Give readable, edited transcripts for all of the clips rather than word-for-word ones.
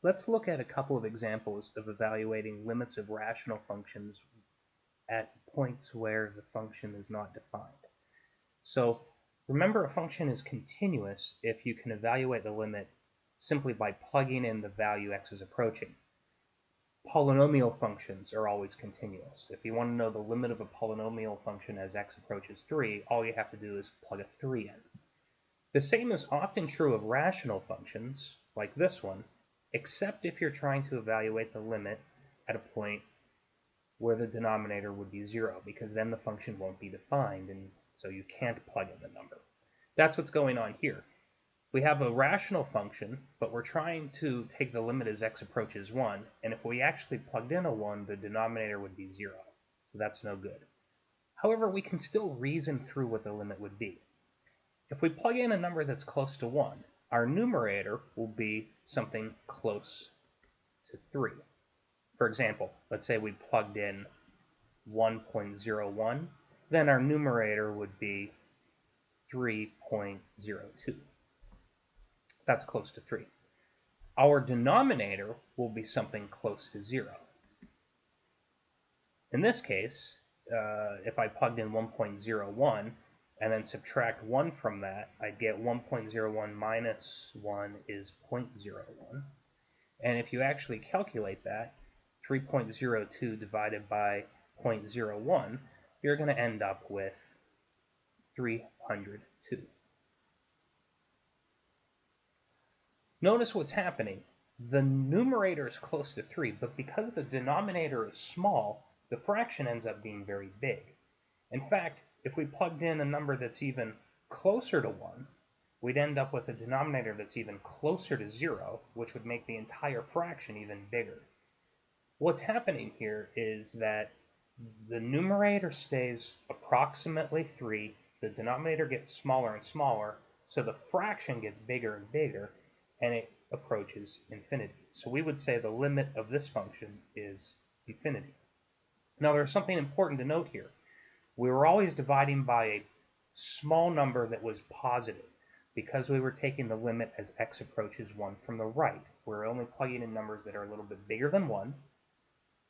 Let's look at a couple of examples of evaluating limits of rational functions at points where the function is not defined. So remember, a function is continuous if you can evaluate the limit simply by plugging in the value x is approaching. Polynomial functions are always continuous. If you want to know the limit of a polynomial function as x approaches 3, all you have to do is plug a 3 in. The same is often true of rational functions, like this one, except if you're trying to evaluate the limit at a point where the denominator would be 0, because then the function won't be defined, and so you can't plug in the number. That's what's going on here. We have a rational function, but we're trying to take the limit as x approaches 1, and if we actually plugged in a 1, the denominator would be 0, so that's no good. However, we can still reason through what the limit would be. If we plug in a number that's close to 1, our numerator will be something close to 3. For example, let's say we plugged in 1.01, then our numerator would be 3.02. That's close to 3. Our denominator will be something close to 0. In this case, if I plugged in 1.01 and then subtract 1 from that, I'd get 1.01 minus 1 is 0.01. And if you actually calculate that, 3.02 divided by 0.01, you're going to end up with 302. Notice what's happening. The numerator is close to 3, but because the denominator is small, the fraction ends up being very big. In fact, if we plugged in a number that's even closer to 1, we'd end up with a denominator that's even closer to 0, which would make the entire fraction even bigger. What's happening here is that the numerator stays approximately 3, the denominator gets smaller and smaller, so the fraction gets bigger and bigger, and it approaches infinity. So we would say the limit of this function is infinity. Now there's something important to note here. We were always dividing by a small number that was positive because we were taking the limit as x approaches 1 from the right. We're only plugging in numbers that are a little bit bigger than 1,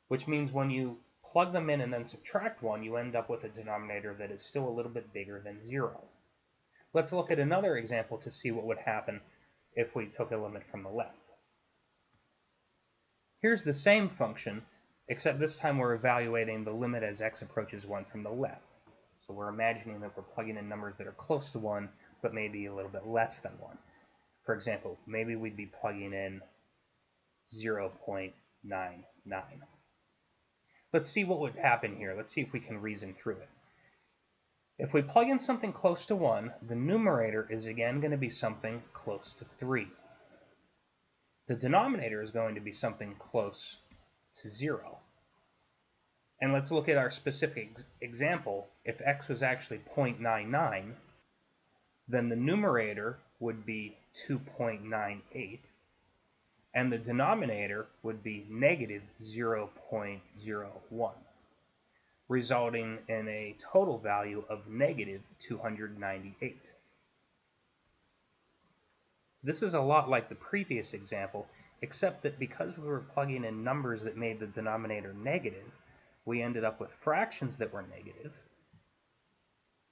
which means when you plug them in and then subtract 1, you end up with a denominator that is still a little bit bigger than 0. Let's look at another example to see what would happen if we took a limit from the left. Here's the same function, except this time we're evaluating the limit as x approaches 1 from the left. So we're imagining that we're plugging in numbers that are close to 1, but maybe a little bit less than 1. For example, maybe we'd be plugging in 0.99. Let's see what would happen here. Let's see if we can reason through it. If we plug in something close to 1, the numerator is again going to be something close to 3. The denominator is going to be something close to 0. And let's look at our specific example. If x was actually 0.99, then the numerator would be 2.98, and the denominator would be negative 0.01. resulting in a total value of negative 298. This is a lot like the previous example, except that because we were plugging in numbers that made the denominator negative, we ended up with fractions that were negative.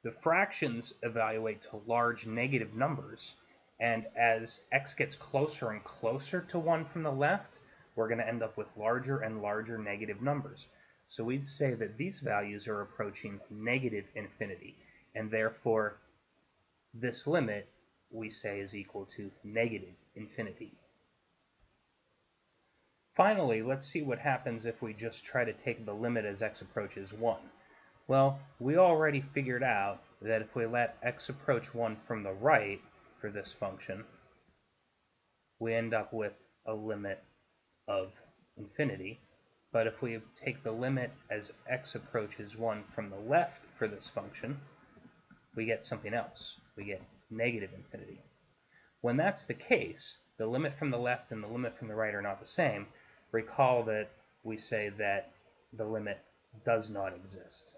The fractions evaluate to large negative numbers, and as x gets closer and closer to 1 from the left, we're going to end up with larger and larger negative numbers. So we'd say that these values are approaching negative infinity, and therefore this limit we say is equal to negative infinity. Finally, let's see what happens if we just try to take the limit as x approaches 1. Well, we already figured out that if we let x approach 1 from the right for this function, we end up with a limit of infinity. But if we take the limit as x approaches 1 from the left for this function, we get something else. We get negative infinity. When that's the case, the limit from the left and the limit from the right are not the same. Recall that we say that the limit does not exist.